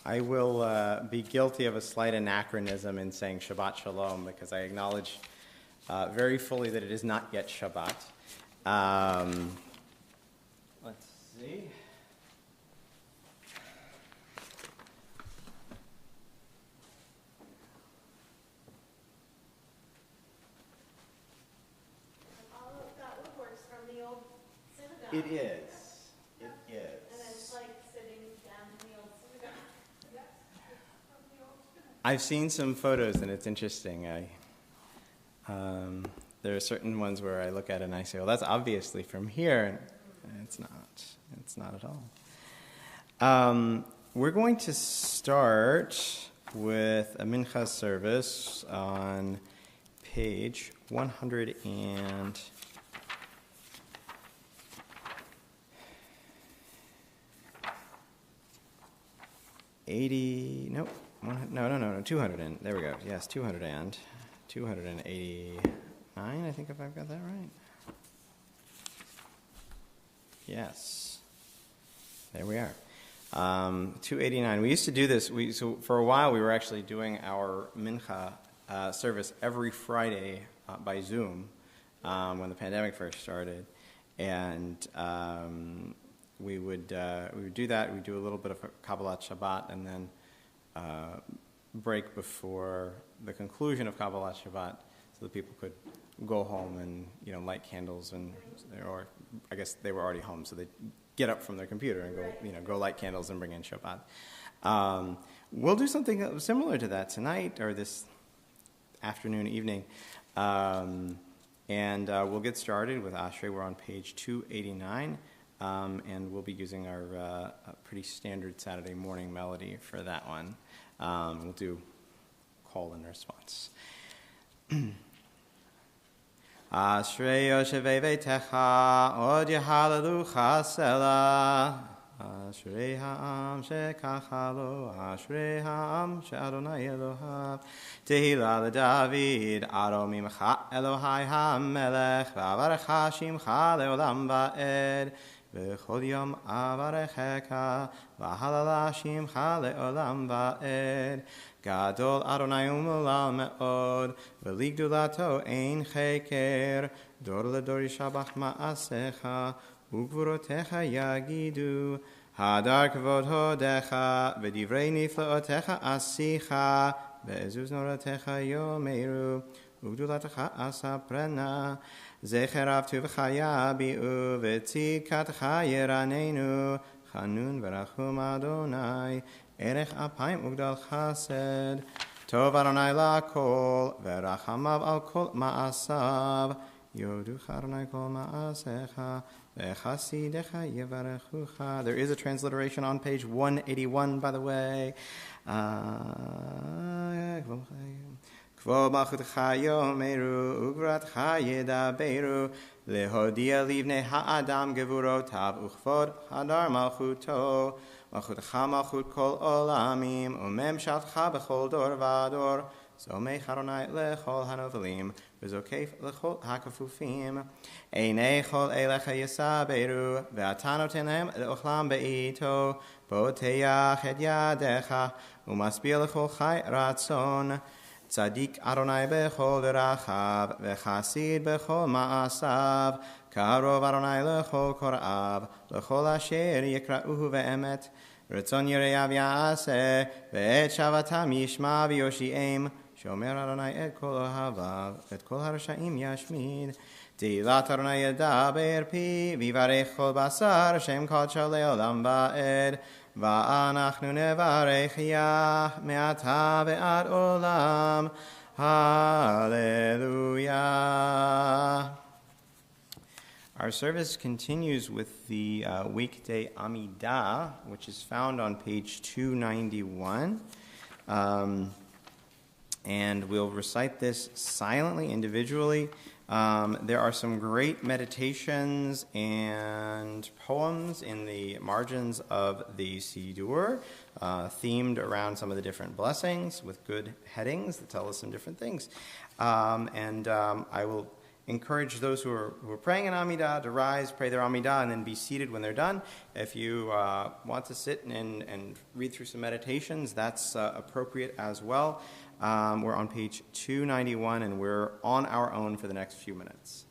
I will be guilty of a slight anachronism in saying Shabbat Shalom because I acknowledge very fully that it is not yet Shabbat. Let's see. All of that woodwork's from the old synagogue. It is. It is. And it's like sitting down in the old synagogue. Yes, from the old synagogue. I've seen some photos and it's interesting. There are certain ones where I look at it and I say, well, that's obviously from here. And it's not. It's not at all. We're going to start with a mincha service on page 280. Nope. 200. There we go. Yes, 289, I think, if I've got that right. Yes. There we are. 289. We used to do this. So for a while, we were actually doing our mincha service every Friday by Zoom when the pandemic first started. And we would do that. We'd do a little bit of Kabbalat Shabbat and then break before the conclusion of Kabbalat Shabbat so that people could go home and light candles, or I guess they were already home, so they'd get up from their computer and go light candles and bring in Shabbat. We'll do something similar to that tonight or this afternoon, evening, and we'll get started with Ashrei. We're on page 289, and we'll be using our pretty standard Saturday morning melody for that one. We'll do call and response. Ashrei yoshevei beitecha od yehalelucha selah. Ashrei ha'am shekacha lo. Ashrei ha'am she'Adonai Elohav. Tehillah leDavid aro mimcha Elohai ha'melech v'avarecha shimcha le'olam va'ed. V'chol yom avarechecha v'halala shimcha le'olam va'ed. Gadol Adonai umulal me'od, v'ligdulato ein cheker, dor ledor yishabach ma'asecha, ugvurotecha yagidu, hadar kavod hodecha, v'divrei niflaotecha asicha, ve'ezuz noratecha yomeru, ugdulatecha asaprena, zecher avtu v'chaya bi'u, v'tzidkatecha yeranenu, chanun v'rachum Adonai, Erech apayim ugdal chesed, tov Adonai lakol, verachamav al kol ma'asav, yoducha Adonai kol ma'asecha, vechasidecha yevarechucha. There is a transliteration on page 181, by the way. Kvod malchutecha yomeru, ugratcha yedaberu, lehodia livnei ha'adam gevurotav, uchvod hadar malchuto, Malchutecha malchut kol olamim, umemshalcha b'chol dor v'ador, zomech Adonai lechol hanovelim, v'zokef lechol hakafufim. Einei chol elecha yisaberu, ve'ata noten lehem le'ochlam be'ito, poteach et yadecha, umasbir lechol chai ratzon. Tzadik Adonai b'chol derachav, v'chasid b'chol ma'asav, Karov Adonai lechol korav, lechol asher yekra'uhu ve'emet, Ratzon yireyav ya'aseh, ve'et shavatam yishma v'yoshi'em, shomer Adonai et kol ohavav, et kol harasha'im yashmid, Tehillat Adonai yedaber pi, v'yivarech kol basar, Shem kodsho le'olam va'ed, va'anachnu nevarech yah, me'ata ve'ad olam, Hallelujah. Our service continues with the weekday Amidah, which is found on page 291. And we'll recite this silently, individually. There are some great meditations and poems in the margins of the Siddur, themed around some of the different blessings with good headings that tell us some different things. I will encourage those who are praying an Amidah to rise, pray their Amidah, and then be seated when they're done. If you want to sit and read through some meditations, that's appropriate as well. We're on page 291, and we're on our own for the next few minutes.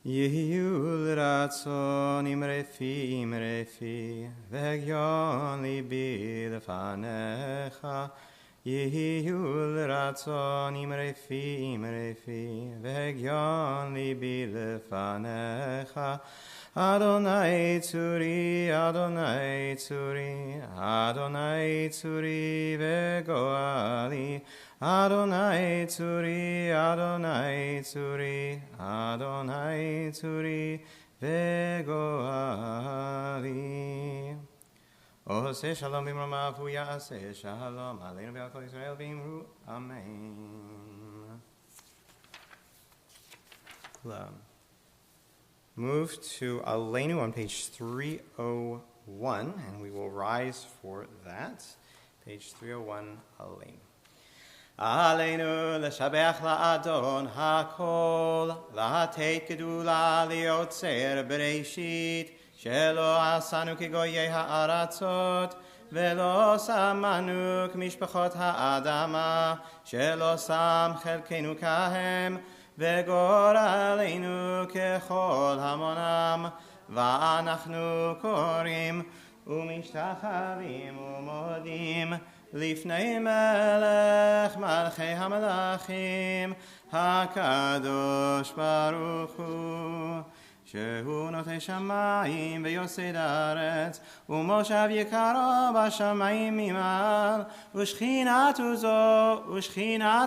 Yehiyu l'ratzon imrefi v'hegyon libi lefanecha. Yehiyu l'ratzon imrefi v'hegyon libi lefanecha. Adonai tzuri, Adonai tzuri, Adonai tzuri v'goali. Adonai tzuri, Adonai tzuri, Adonai tzuri v'goali. Ose shalom b'mromav ya'aseh shalom aleinu v'al kol Yisrael v'imru amen. Move to Aleinu on page 301, and we will rise for that. Page 301, Aleinu. Aleinu l'shabech la'adon ha'kol, la'ateit gedula li'otzer bereishit, shelo asanu kigoyei ha'aratzot, ולא שמנו כמשפחות האדמה, שלא שם חלקנו כהם, וגורלנו ככל המונם, ואנחנו קוראים ומשתחווים ומודים לפני מלך מלכי המלכים, הקדוש ברוך הוא, שהוא נוטה שמיים ויוסד הארץ, ומושב יקרו בשמיים ממעל, ושכינת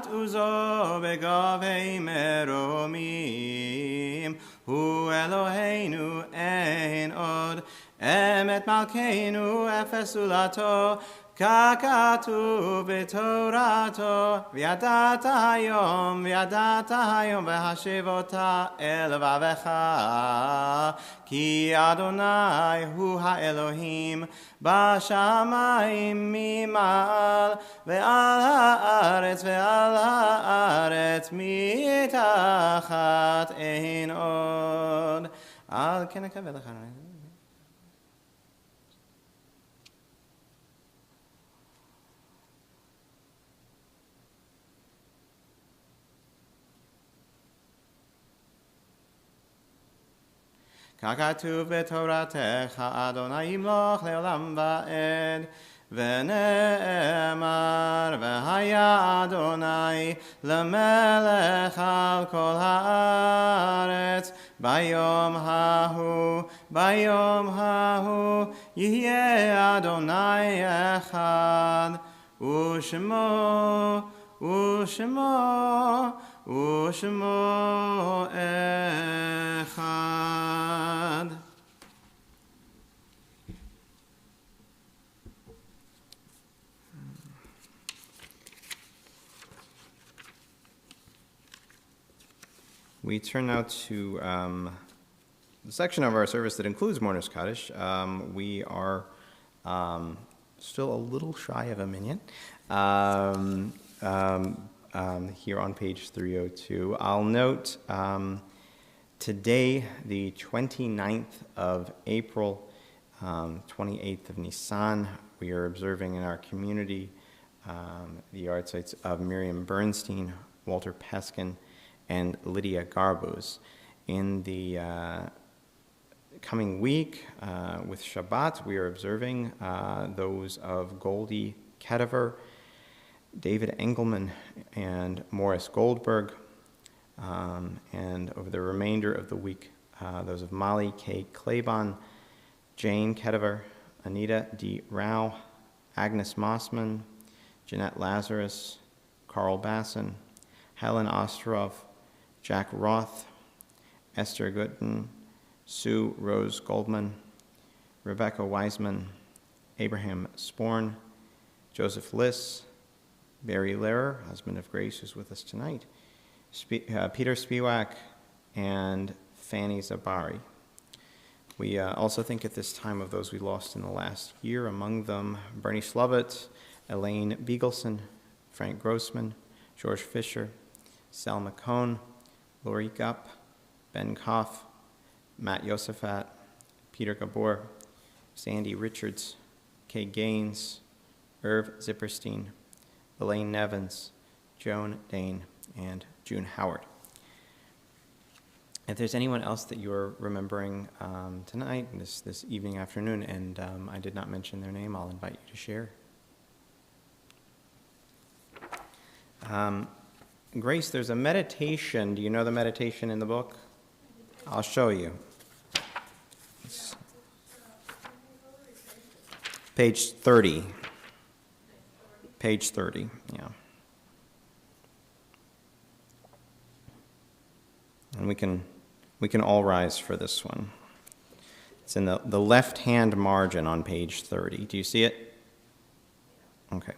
עוזו בגבי מרומים. הוא אלוהינו אין עוד, אמת מלכנו אפס זולתו, ככתוב בתורתו, וידעת היום והשיבות אל לבבך, כי אדוני הוא האלוהים בשמיים ממעל, ועל הארץ מתחת אין עוד. על כן נקווה לך. ככתוב בתורתך, אדוני ימלוך לעולם ועד, ונאמר, והיה אדוני למלך על כל הארץ, ביום ההוא יהיה אדוני אחד, ושמו אחד. We turn now to the section of our service that includes Mourner's Kaddish. We are still a little shy of a minyan. Here on page 302. I'll note today, the 29th of April, 28th of Nisan, we are observing in our community the yahrzeits of Miriam Bernstein, Walter Peskin, and Lydia Garbus. In the coming week, with Shabbat, we are observing those of Goldie Kediver, David Engelman, and Morris Goldberg, and over the remainder of the week, those of Molly K. Claybon, Jane Kediver, Anita D. Rao, Agnes Mossman, Jeanette Lazarus, Carl Basson, Helen Ostrov, Jack Roth, Esther Gutton, Sue Rose Goldman, Rebecca Wiseman, Abraham Sporn, Joseph Liss, Barry Lehrer, husband of Grace, who's with us tonight, Peter Spiewak, and Fanny Zabari. We also think at this time of those we lost in the last year, among them Bernie Slovett, Elaine Beagleson, Frank Grossman, George Fisher, Selma Cohn, Lori Gupp, Ben Koff, Matt Yosefat, Peter Gabor, Sandy Richards, Kay Gaines, Irv Zipperstein, Elaine Nevins, Joan Dane, and June Howard. If there's anyone else that you're remembering tonight, this evening, afternoon, and I did not mention their name, I'll invite you to share. Grace, there's a meditation. Do you know the meditation in the book? I'll show you. It's page 30. Page 30, yeah. And we can all rise for this one. It's in the left-hand margin on page 30. Do you see it? Okay.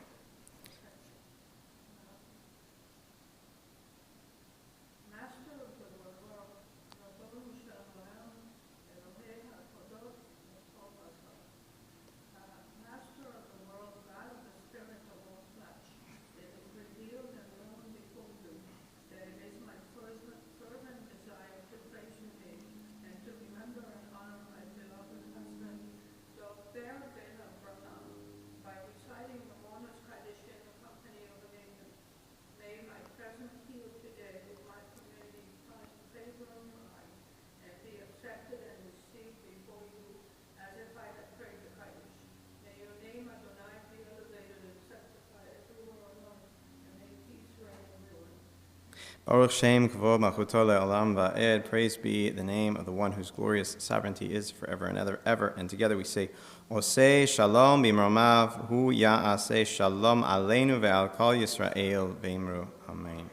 Baruch Shem Kavod Malchuto Le'olam Va'ed. Praise be the name of the one whose glorious sovereignty is forever and ever. And together we say, Oseh Shalom B'Mromav Hu Ya'aseh Shalom Aleinu Ve'al Kol Yisrael V'Imru. Amen.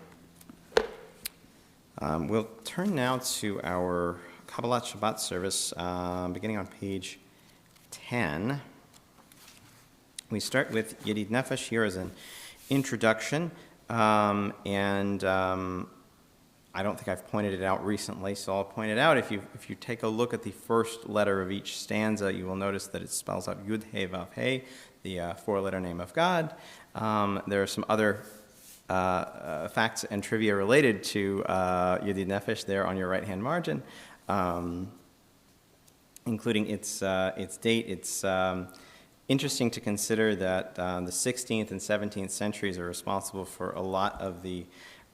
We'll turn now to our Kabbalat Shabbat service, beginning on page 10. We start with Yedid Nefesh here as an introduction. I don't think I've pointed it out recently, so I'll point it out. If you take a look at the first letter of each stanza, you will notice that it spells out Yud He Vav He, the four-letter name of God. There are some other facts and trivia related to Yedid Nefesh there on your right-hand margin, including its date. It's interesting to consider that the 16th and 17th centuries are responsible for a lot of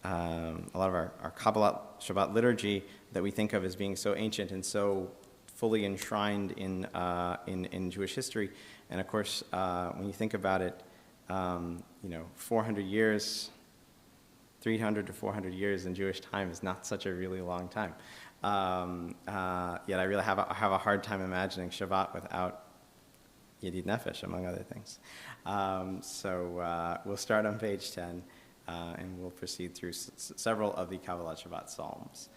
our Kabbalat Shabbat liturgy that we think of as being so ancient and so fully enshrined in Jewish history. And of course, when you think about it, 400 years, 300 to 400 years in Jewish time is not such a really long time. Yet I really have a hard time imagining Shabbat without Yedid Nefesh, among other things. So we'll start on page 10, and we'll proceed through several of the Kabbalat Shabbat Psalms.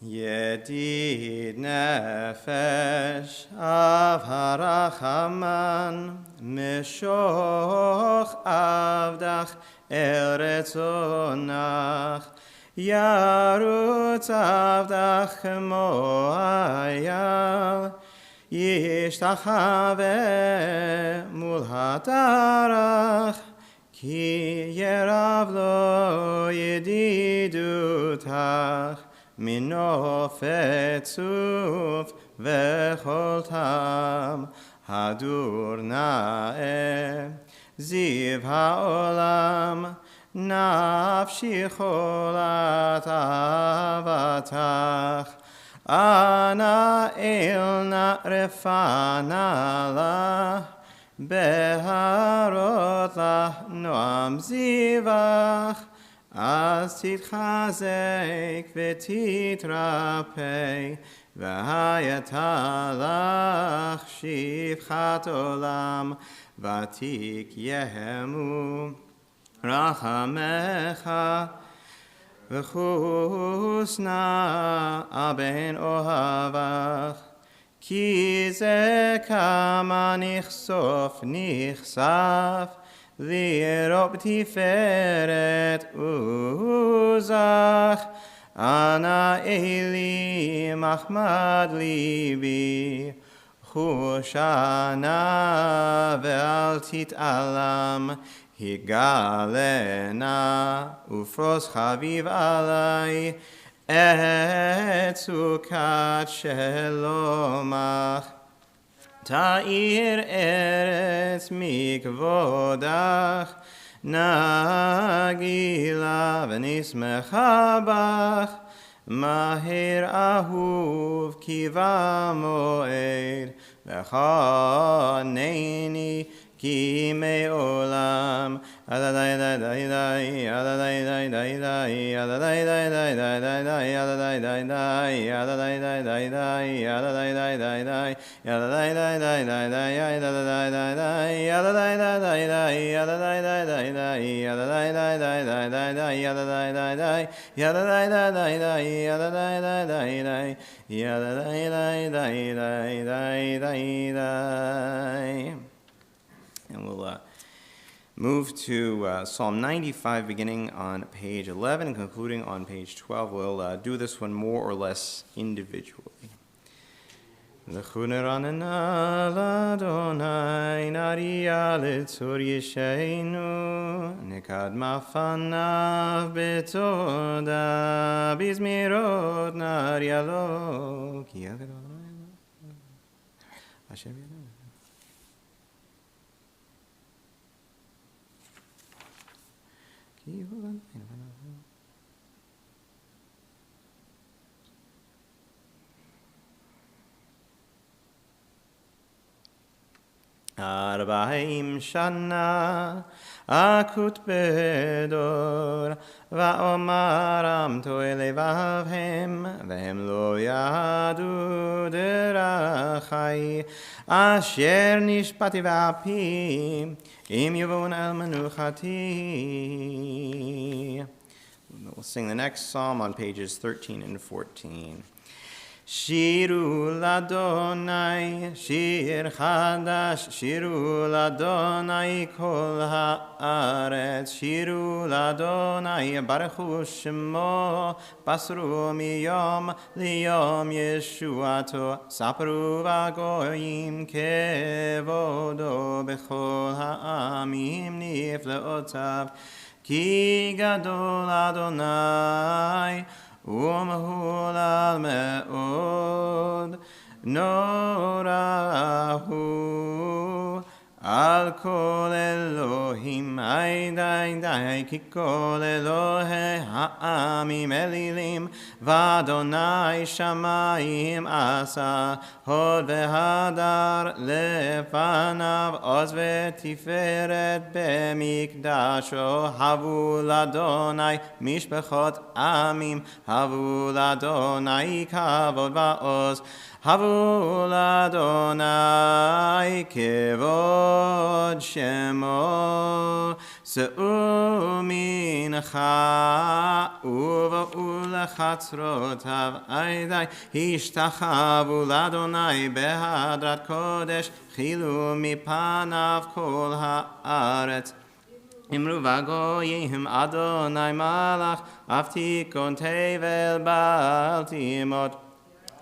Yedid Nefesh av harachaman mishoch avdach el retzonach yarutz avdach kemo ayal Yishtachave mul hatarach ki yerav lo yedidutach minofet suf vechol tam hadur na'e ziv ha'olam nafshi cholat avatach Ana ilna refana la beharot la noam zivach az titchazek v'titrapei v'hayatalach shivchat olam v'tik yehemu rachamecha V'chusna aben ohavach Ki ze kama nichsof nichsaf Lirop tiferet uzach Ana eli machmad libi Chushana ve'al tit'alam Higalena ufros chaviv alai et sukat shelomach ta'ir eretz mikvodach nagila v'nismecha bach mahir ahuv kiva moed v'chaneni Ki me'olam Adadai dai dai dai Adadai dai dai dai Adadai dai dai dai dai dai Adadai dai dai Adadai dai dai dai Adadai dai dai dai Adadai dai dai dai dai Adadai dai dai Adadai dai dai dai Adadai dai dai dai Adadai dai dai dai dai dai Adadai dai dai Adadai dai dai dai Adadai dai dai dai Adadai dai dai dai dai dai And we'll move to Psalm 95, beginning on page 11 and concluding on page 12. We'll do this one more or less individually. L'chuneranena l'Adonai nariya l'tzur yisheinu nekad mafanav betoda bizmirot nariya lo ki yaved Adonai Hashem yadeh. 40 שנה אקוט בדור, ואומרם טועה לבבהם, והם לא ידעו דרכי, אשר נשבעתי באפי, אם יבואון אל מנוחתי. We'll sing the next psalm on pages 13 and 14. שירו לאדוני שיר חדש, שירו לאדוני כל הארץ, שירו לאדוני ברכו שמו, בסרו מיום ליום ישועתו, ספרו בגויים כבודו, בכל העמים נפלאותיו, כי גדול אדוני ומהולל מאוד, נורא הוא על כל אלוהים, די, כי כל אלוהי העמים אלילים, ואדוני שמיים עשה, הוד והדר לפניו, עוז ותפארת במקדשו, הבו לאדוני משפחות עמים, הבו לאדוני כבוד ועוז, הבו לאדוני כבוד שמו, שאו מנחה ובואו לחצרותיו, די, השתחוו לאדוני בהדרת קודש, חילו מפניו כל הארץ. אמרו בגויים אדוני מלך, אף תיכון תבל בל תימות.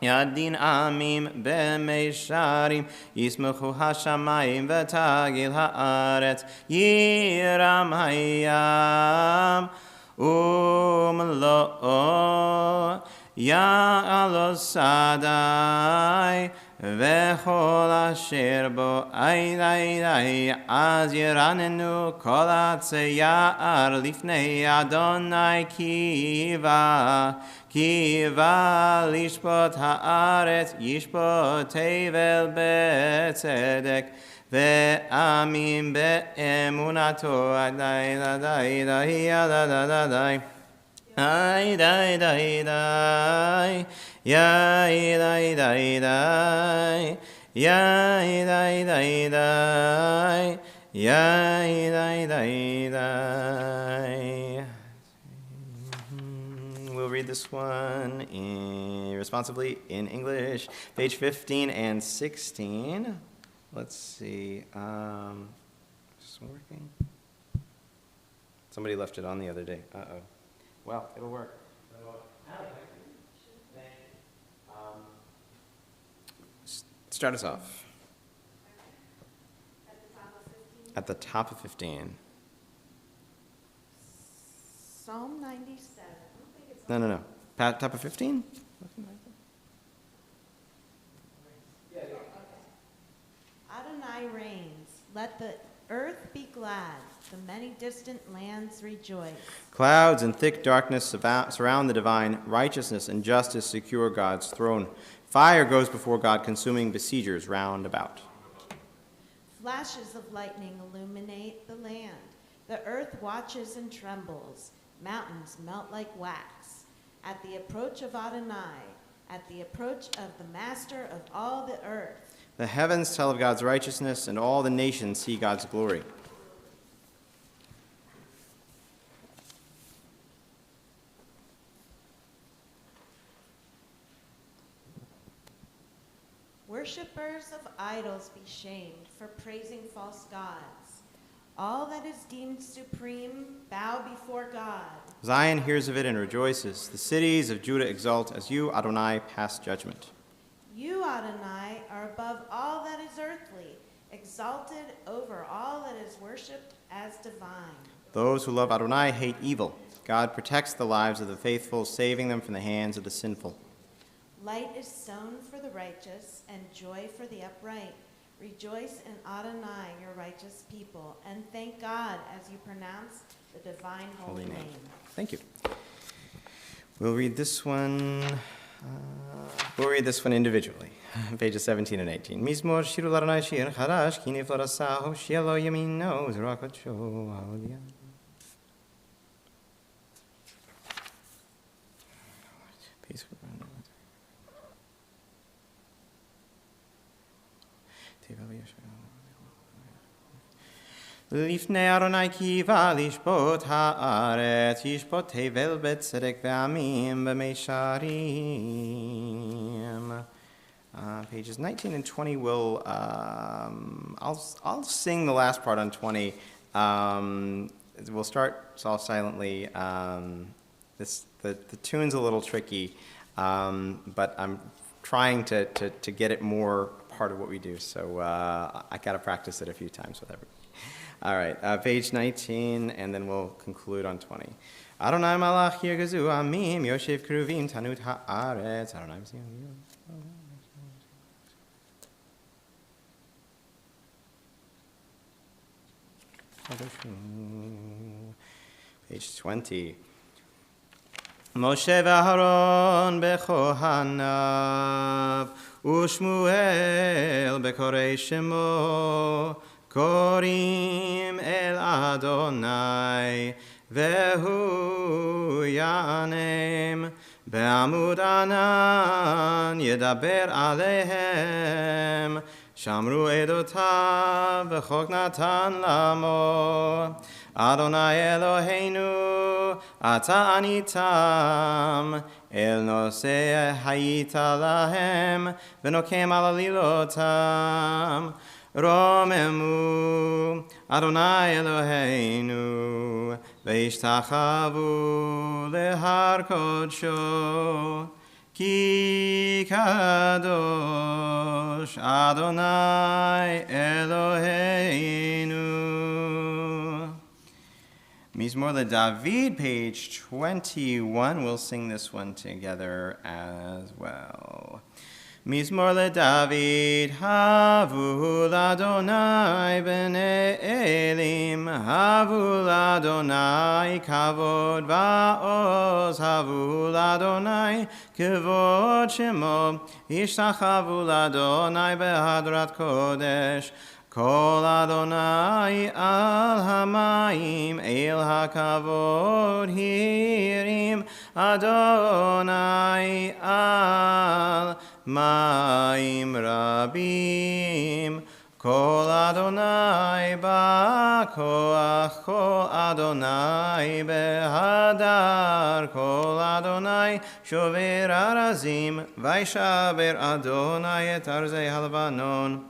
ידין עמים במישרים, ישמחו השמיים ותגיל הארץ, ירם הים ומלואו, יעלו שדי וכל אשר בו, די, אז ירננו כל עצי יער לפני אדוני, כי בא לשפוט הארץ, ישפוט תבל בצדק, ועמים באמונתו, די, We'll read this one responsibly in English, page 15 and 16. Let's see. Is this one working? Somebody left it on the other day. Uh-oh. Well, it'll work. Start us off. At the top of 15. Psalm 97. No. Top of 15? Adonai reigns. Let the earth be glad. The many distant lands rejoice. Clouds and thick darkness surround the divine. Righteousness and justice secure God's throne. Fire goes before God, consuming besiegers round about. Flashes of lightning illuminate the land. The earth watches and trembles. Mountains melt like wax. At the approach of Adonai, at the approach of the Master of all the earth. The heavens tell of God's righteousness, and all the nations see God's glory. Worshippers of idols be shamed for praising false gods. All that is deemed supreme bow before God. Zion hears of it and rejoices. The cities of Judah exult as you, Adonai, pass judgment. You, Adonai, are above all that is earthly, exalted over all that is worshipped as divine. Those who love Adonai hate evil. God protects the lives of the faithful, saving them from the hands of the sinful. Light is sown for the righteous and joy for the upright. Rejoice in Adonai, your righteous people, and thank God as you pronounce the divine holy name. Thank you. We'll read this one. We'll read this one individually, pages 17 and 18. Mizmor shiru l'Adonai shir chadash, ki niflot asaho, shielo yamino, zerakocho, ha'oliyah. לפני אדוני קיווה לשפוט הארץ, ישפוט תבל בצדק ועמים במישרים. Pages 19 and 20 will, I'll sing the last part on 20. We'll start all silently. The tune's a little tricky, but I'm trying to get it more part of what we do. So I got to practice it a few times with everybody. All right, page 19, and then we'll conclude on 20. Adonai malach yirgazu amim yoshev kruvim tanut haaretz. Adonai page 20. Moshe v'Aharon bechohanav u'Shmuel bekorei shemo korim el Adonai vehu yanem be'amud anan yedaber alehem shamru edotav v'chok natan lamo Adonai Eloheinu ata anitam el noseh hayita lahem v'nokem al alilotam Romemu Adonai Eloheinu ve'ishtachavu lehar kodsho ki kadosh Adonai Eloheinu. Mizmor LeDavid, page 21. We'll sing this one together as well. Mizmor LeDavid, havu l'Adonai b'nei Elim, havu l'Adonai kavod va'oz, havu l'Adonai kavod shemo, ishtachavu l'Adonai behadrat kodesh, kol Adonai al hamayim, el hakavod hirim, Adonai al Maim Rabim, Kol Adonai Ba'koach, Kol Adonai Behadar, Kol Adonai Shover Arazim, Vaishaber Adonai et Arzei Halvanon.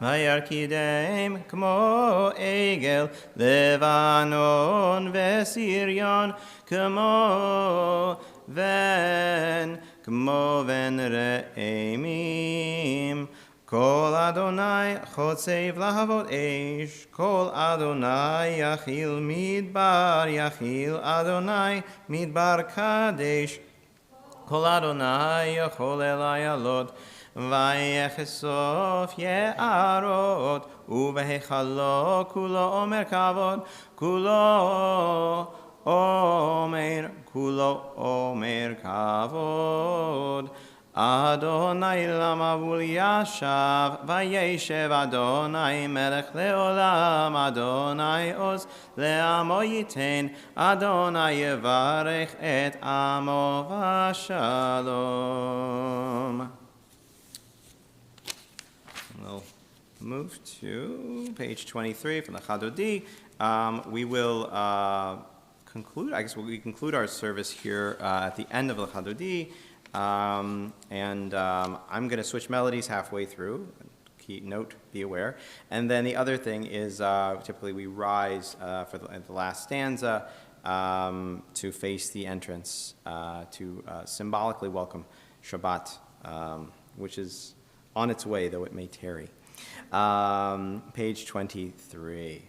Vayarkidem kmo egel Levanon vesirion kmo ven re'emim Kol Adonai chotzev lahavot eish Kol Adonai yachil midbar midbar kadesh Kol Adonai yachol elayalot Vayechesof ye'arot uvehechalo kulo omer kavod kulo omer kavod Adonai lamavul yashav vayeshev Adonai melech leolam Adonai oz le'amo yiten Adonai yevarech et amo v'shalom. We'll move to page 23 from the Chadodi. We will conclude, we conclude our service here at the end of the Chadodi. I'm going to switch melodies halfway through. Note, be aware. And then the other thing is typically we rise for the last stanza to face the entrance to symbolically welcome Shabbat, which is on its way, though it may tarry. Page 23.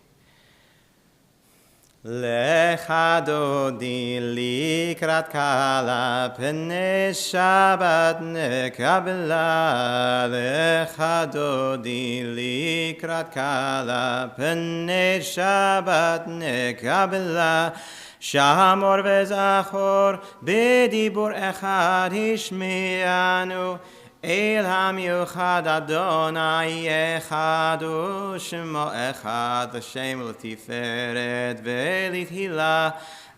Lecha dodi likrat kala pnei Shabbat nekabela. Lecha dodi likrat kala pnei Shabbat nekabela. שמור וזכור בדיבור אחד השמיענו אל המיוחד אדוני אחד ושמו אחד לשם ולתפארת ולתהילה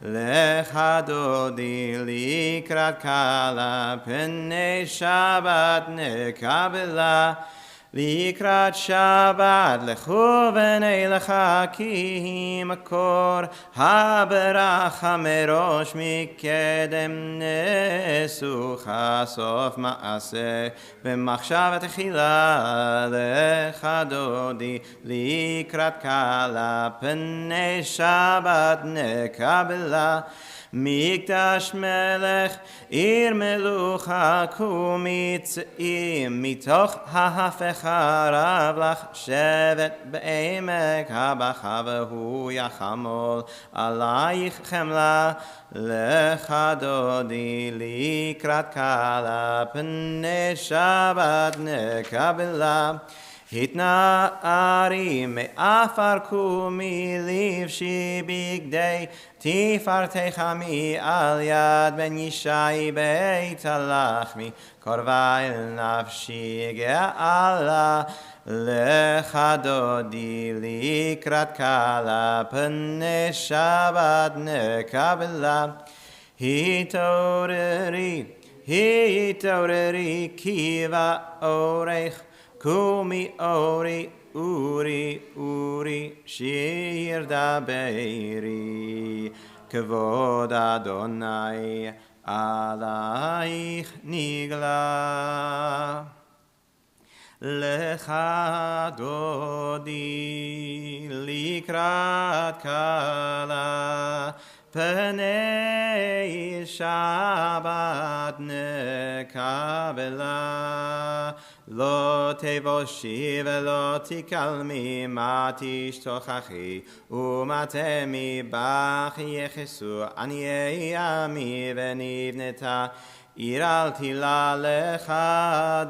לך דודי לקראת קלה פני שבת נקבלה לקראת שבת לכו ונלכה כי מקור הברכה מראש מקדם נסוך סוף מעשה במחשבת תחילה לך דודי לקראת קלה פני שבת נקבלה מקדש מלך עיר מלוכה קומי צאי מתוך ההפכה רב לך שבט בעמק הבכה והוא יחמול עלייך חמלה לך דודי לקראת קלה פני שבת נקבלה התנערי מעפר קומי לבשי בגדי תפארתך מעל יד בן ישי בית הלחמי קרבה אל נפשי גאלה לך דודי לקראת קלה פני שבת נקבלה התעוררי כי באורך קומי אורי אורי שיר דברי כבוד אדוני עלייך נגלה לך דודי לקראת קלה פני שבת נקבלה לא תבושי ולא תקלמי מה תשתוכחי ומה תמי בך יחסו עניי עמי ונבנתה עיר אל תילה לך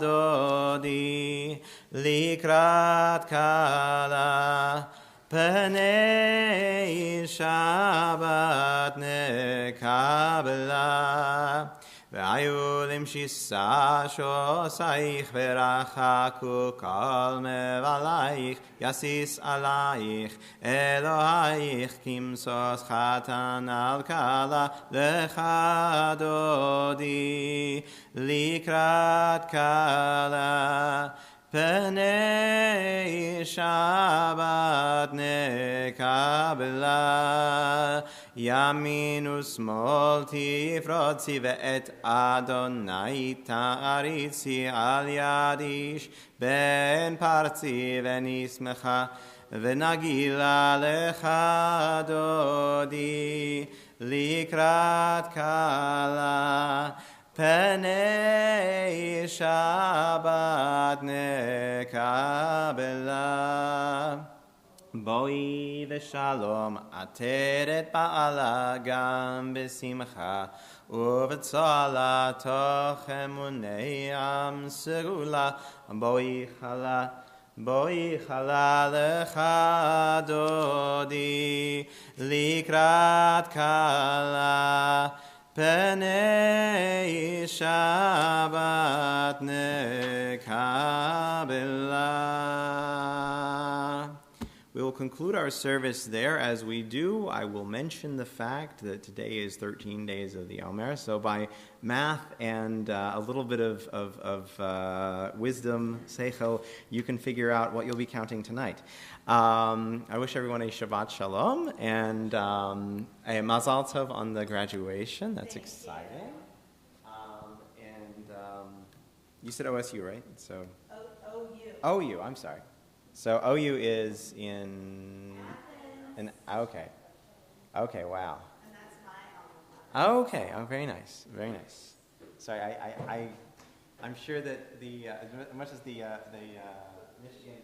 דודי לקראת קלה פני שבת נקבלה והיו למשיסה שוסייך ורחקו כל מבלייך יסיס עלייך אלוהייך כמסוס חתן על קלה לך דודי לקראת קלה פני שבת נקבלה ימין ושמאל תפרוצי ואת אדוני תעריצי על יד איש בן פרצי ונשמחה ונגילה לך דודי לקראת קלה פני שבת נקבלה בואי ושלום עטרת בעלה גם בשמחה ובצהלה תוך אמוני עם סגולה בואי חלה לך דודי לקראת קלה פני שבת נקבלה. We will conclude our service there. As we do, I will mention the fact that today is 13 days of the Omer. So by math and a little bit of wisdom, seichel, you can figure out what you'll be counting tonight. I wish everyone a Shabbat Shalom and a Mazal Tov on the graduation. That's exciting. You said OSU, right? So OU, I'm sorry. So OU is in okay, wow. And that's my alma mater. Okay, very nice. Sorry, I'm sure that the as much as the Michigan